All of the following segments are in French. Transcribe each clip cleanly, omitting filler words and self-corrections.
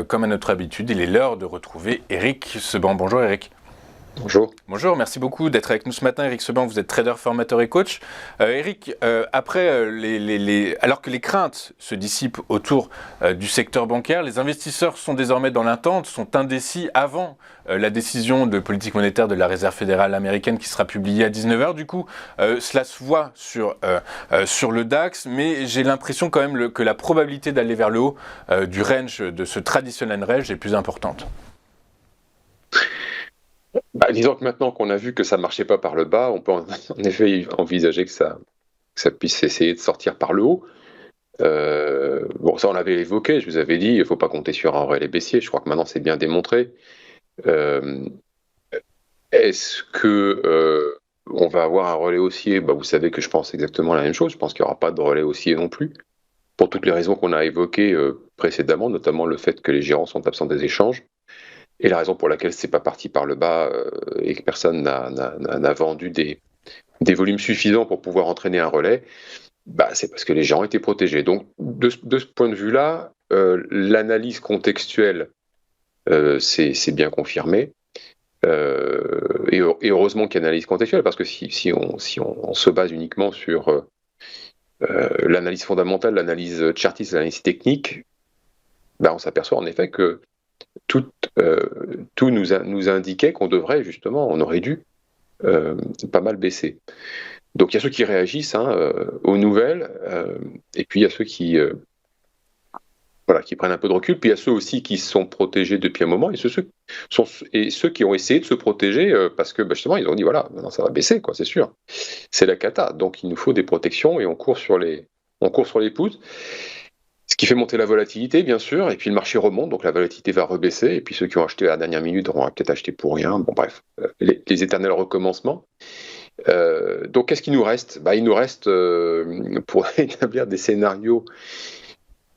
Comme à notre habitude, il est l'heure de retrouver Eric Seban. Bonjour Eric. Bonjour. Bonjour, merci beaucoup d'être avec nous ce matin. Eric Seban, vous êtes trader, formateur et coach. Eric, après, alors que les craintes se dissipent autour du secteur bancaire, les investisseurs sont désormais dans l'attente, sont indécis avant la décision de politique monétaire de la Réserve fédérale américaine qui sera publiée à 19h. Du coup, cela se voit sur le DAX, mais j'ai l'impression quand même que la probabilité d'aller vers le haut du range, de ce traditionnel range, est plus importante. Disons que maintenant qu'on a vu que ça ne marchait pas par le bas, on peut en effet envisager que ça puisse essayer de sortir par le haut. Ça on l'avait évoqué, je vous avais dit, il ne faut pas compter sur un relais baissier, je crois que maintenant c'est bien démontré. Euh, Est-ce que on va avoir un relais haussier? Vous savez que je pense exactement la même chose, je pense qu'il n'y aura pas de relais haussier non plus, pour toutes les raisons qu'on a évoquées précédemment, notamment le fait que les gérants sont absents des échanges. Et la raison pour laquelle c'est pas parti par le bas et que personne n'a vendu des volumes suffisants pour pouvoir entraîner un relais, c'est parce que les gens étaient protégés. Donc, de ce point de vue-là, l'analyse contextuelle c'est bien confirmé. Et heureusement qu'il y a une analyse contextuelle, parce que si on se base uniquement sur l'analyse fondamentale, l'analyse chartiste, l'analyse technique, on s'aperçoit en effet que tout nous indiquait qu'on devrait justement, on aurait dû pas mal baisser. Donc il y a ceux qui réagissent aux nouvelles, et puis il y a ceux qui prennent un peu de recul, puis il y a ceux aussi qui sont protégés depuis un moment, et ceux qui ont essayé de se protéger parce que justement ils ont dit voilà, maintenant ça va baisser, quoi, c'est sûr. C'est la cata, donc il nous faut des protections et on court sur les pouces. Ce qui fait monter la volatilité, bien sûr, et puis le marché remonte, donc la volatilité va rebaisser, et puis ceux qui ont acheté à la dernière minute auront peut-être acheté pour rien. Bon, bref, les éternels recommencements. Donc, qu'est-ce qu'il nous reste? Il nous reste, pour établir des scénarios,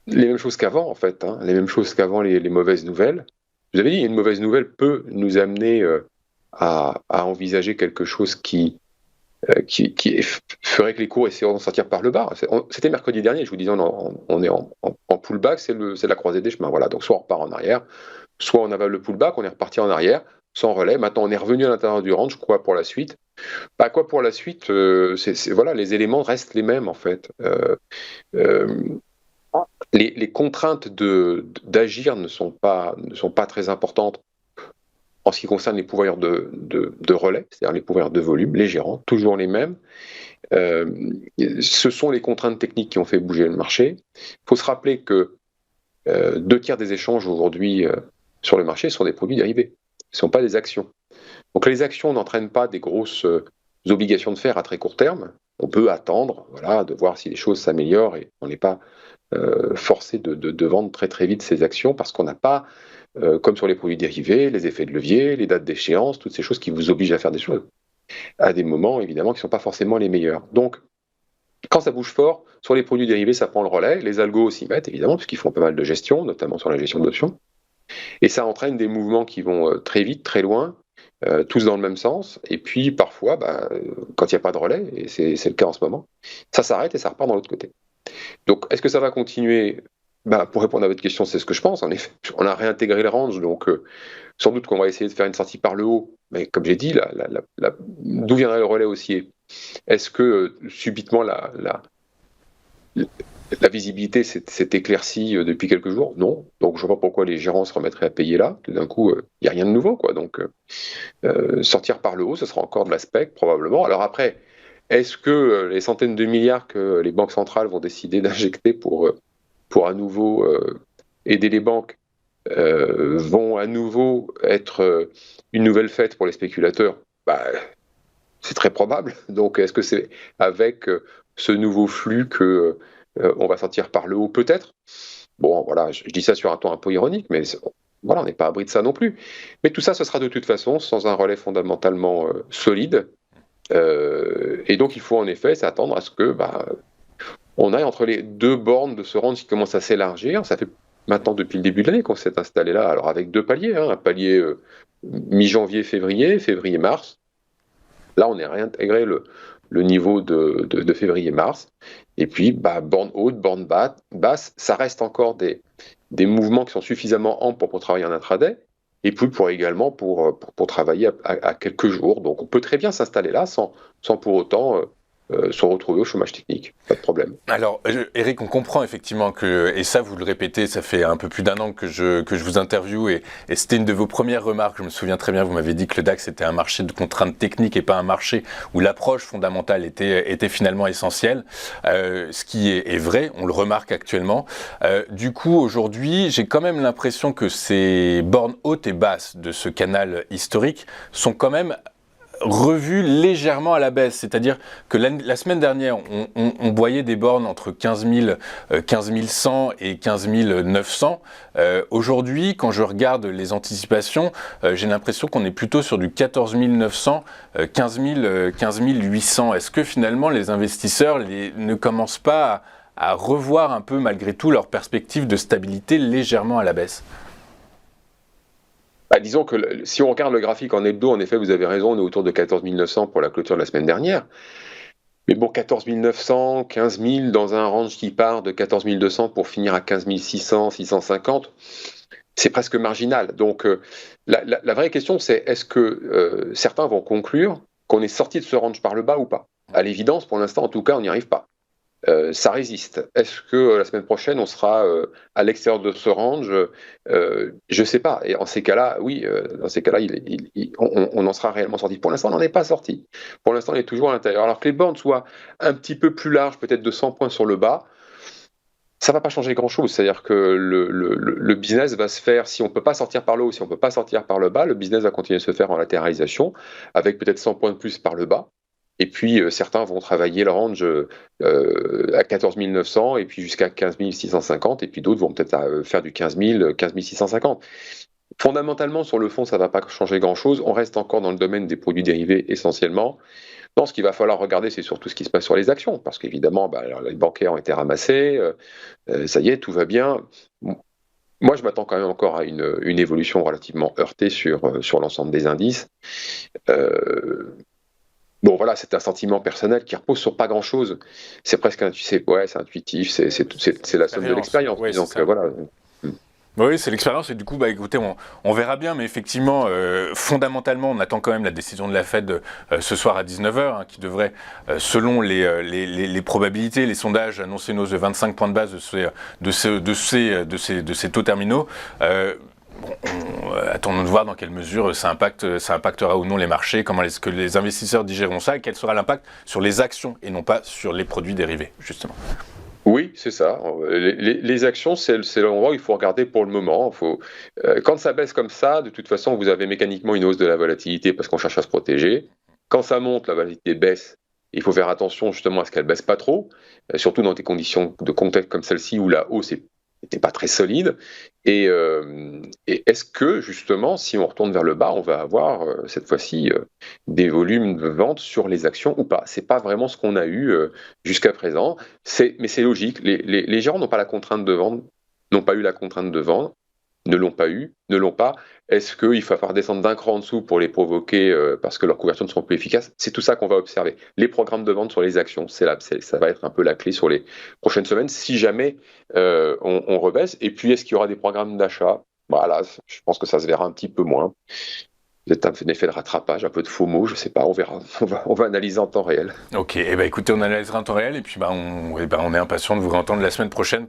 les mêmes choses qu'avant, en fait, les mêmes choses qu'avant les mauvaises nouvelles. Vous avez dit, une mauvaise nouvelle peut nous amener à envisager quelque chose qui ferait que les cours essaieront de sortir par le bas. C'était mercredi dernier, je vous disais, on est en pullback, c'est la croisée des chemins. Voilà, donc soit on repart en arrière, soit on avale le pullback, on est reparti en arrière, sans relais. Maintenant, on est revenu à l'intérieur du range. Quoi pour la suite? Quoi pour la suite? Voilà, les éléments restent les mêmes, en fait. Euh, les contraintes d'agir ne sont pas très importantes en ce qui concerne les pouvoirs de relais, c'est-à-dire les pouvoirs de volume, les gérants, toujours les mêmes. Ce sont les contraintes techniques qui ont fait bouger le marché. Il faut se rappeler que 2 tiers des échanges aujourd'hui sur le marché sont des produits dérivés, ce ne sont pas des actions. Donc les actions n'entraînent pas des grosses obligations de faire à très court terme. On peut attendre, de voir si les choses s'améliorent et on n'est pas forcé de vendre très très vite ces actions parce qu'on n'a pas, comme sur les produits dérivés, les effets de levier, les dates d'échéance, toutes ces choses qui vous obligent à faire des choses à des moments évidemment qui ne sont pas forcément les meilleurs. Donc quand ça bouge fort, sur les produits dérivés, ça prend le relais, les algos s'y mettent évidemment puisqu'ils font pas mal de gestion, notamment sur la gestion d'options, et ça entraîne des mouvements qui vont très vite, très loin, tous dans le même sens, et puis parfois, quand il n'y a pas de relais, et c'est le cas en ce moment, ça s'arrête et ça repart dans l'autre côté. Donc, est-ce que ça va continuer? Pour répondre à votre question, c'est ce que je pense. En effet, on a réintégré le range, donc sans doute qu'on va essayer de faire une sortie par le haut. Mais comme j'ai dit, d'où viendrait le relais haussier? Est-ce que subitement la visibilité s'est éclaircie depuis quelques jours? Non. Donc je ne vois pas pourquoi les gérants se remettraient à payer là. Tout d'un coup, il n'y a rien de nouveau, quoi. Donc sortir par le haut, ce sera encore de l'aspect, probablement. Alors après, est-ce que les centaines de milliards que les banques centrales vont décider d'injecter pour à nouveau aider les banques vont à nouveau être une nouvelle fête pour les spéculateurs? C'est très probable. Donc est-ce que c'est avec ce nouveau flux que on va sortir par le haut? Peut-être. Bon, voilà, je dis ça sur un ton un peu ironique, mais voilà, on n'est pas abri de ça non plus. Mais tout ça, ce sera de toute façon sans un relais fondamentalement solide. Et donc, il faut en effet s'attendre à ce que on aille entre les deux bornes de ce range qui commence à s'élargir. Ça fait maintenant depuis le début de l'année qu'on s'est installé là, alors avec 2 paliers, un palier mi-janvier, février-mars. Là, on est réintégré le niveau de février-mars. Et puis, borne haute, borne basse, ça reste encore des des mouvements qui sont suffisamment amples pour travailler en intraday, et puis également pour travailler à quelques jours. Donc on peut très bien s'installer là sans pour autant se retrouver au chômage technique, pas de problème. Alors, Eric, on comprend effectivement que, et ça vous le répétez, ça fait un peu plus d'un an que je vous interviewe, et c'était une de vos premières remarques, je me souviens très bien, vous m'avez dit que le DAX était un marché de contraintes techniques et pas un marché où l'approche fondamentale était finalement essentielle, ce qui est vrai, on le remarque actuellement. Du coup, aujourd'hui, j'ai quand même l'impression que ces bornes hautes et basses de ce canal historique sont quand même revu légèrement à la baisse, c'est-à-dire que la semaine dernière, on voyait des bornes entre 15 100 et 15 900. Aujourd'hui, quand je regarde les anticipations, j'ai l'impression qu'on est plutôt sur du 14 900, 15 800. Est-ce que finalement les investisseurs ne commencent pas à revoir un peu malgré tout leur perspective de stabilité légèrement à la baisse ? Disons que si on regarde le graphique en hebdo, en effet, vous avez raison, on est autour de 14 900 pour la clôture de la semaine dernière. Mais bon, 14 900, 15 000 dans un range qui part de 14 200 pour finir à 15 600, 650, c'est presque marginal. Donc la vraie question, c'est est-ce que certains vont conclure qu'on est sorti de ce range par le bas ou pas ? À l'évidence, pour l'instant, en tout cas, on n'y arrive pas. Ça résiste. Est-ce que la semaine prochaine, on sera à l'extérieur de ce range ? Je ne sais pas. Et en ces cas-là, oui, on en sera réellement sorti. Pour l'instant, on n'en est pas sorti. Pour l'instant, on est toujours à l'intérieur. Alors que les bornes soient un petit peu plus larges, peut-être de 100 points sur le bas, ça ne va pas changer grand-chose. C'est-à-dire que le business va se faire, si on ne peut pas sortir par le haut, si on ne peut pas sortir par le bas, le business va continuer de se faire en latéralisation, avec peut-être 100 points de plus par le bas. Et puis, certains vont travailler le range à 14 900 et puis jusqu'à 15 650. Et puis d'autres vont peut-être faire du 15 000, 15 650. Fondamentalement, sur le fond, ça ne va pas changer grand-chose. On reste encore dans le domaine des produits dérivés essentiellement. Non, ce qu'il va falloir regarder, c'est surtout ce qui se passe sur les actions. Parce qu'évidemment, les bancaires ont été ramassés. Ça y est, tout va bien. Moi, je m'attends quand même encore à une évolution relativement heurtée sur l'ensemble des indices. Bon, voilà, c'est un sentiment personnel qui repose sur pas grand-chose. C'est presque c'est intuitif, c'est la somme de l'expérience. Ouais, donc voilà. Oui, c'est l'expérience et du coup, écoutez, on verra bien, mais effectivement, fondamentalement, on attend quand même la décision de la Fed ce soir à 19h, qui devrait, selon les probabilités, les sondages, annoncer une hausse de 25 points de base de ces taux terminaux. Attendons de voir dans quelle mesure ça impactera ou non les marchés, comment est-ce que les investisseurs digéreront ça et quel sera l'impact sur les actions et non pas sur les produits dérivés, justement. Oui, c'est ça. Les actions, c'est l'endroit où il faut regarder pour le moment. Quand ça baisse comme ça, de toute façon, vous avez mécaniquement une hausse de la volatilité parce qu'on cherche à se protéger. Quand ça monte, la volatilité baisse. Il faut faire attention justement à ce qu'elle baisse pas trop, surtout dans des conditions de contexte comme celle-ci où la hausse n'était pas très solide. Et est-ce que, justement, si on retourne vers le bas, on va avoir, cette fois-ci, des volumes de vente sur les actions ou pas ? C'est pas vraiment ce qu'on a eu jusqu'à présent. Mais c'est logique. Les gérants n'ont pas la contrainte de vendre, n'ont pas eu la contrainte de vendre, ne l'ont pas. Est-ce qu'il va falloir descendre d'un cran en dessous pour les provoquer parce que leurs couvertures ne seront plus efficaces ? C'est tout ça qu'on va observer. Les programmes de vente sur les actions, ça va être un peu la clé sur les prochaines semaines, si jamais on rebaisse. Et puis, est-ce qu'il y aura des programmes d'achat ? Voilà, je pense que ça se verra un petit peu moins. Peut-être un effet de rattrapage, un peu de FOMO, je ne sais pas, on verra. On va analyser en temps réel. Ok, écoutez, on analysera en temps réel et puis on est impatient de vous entendre la semaine prochaine.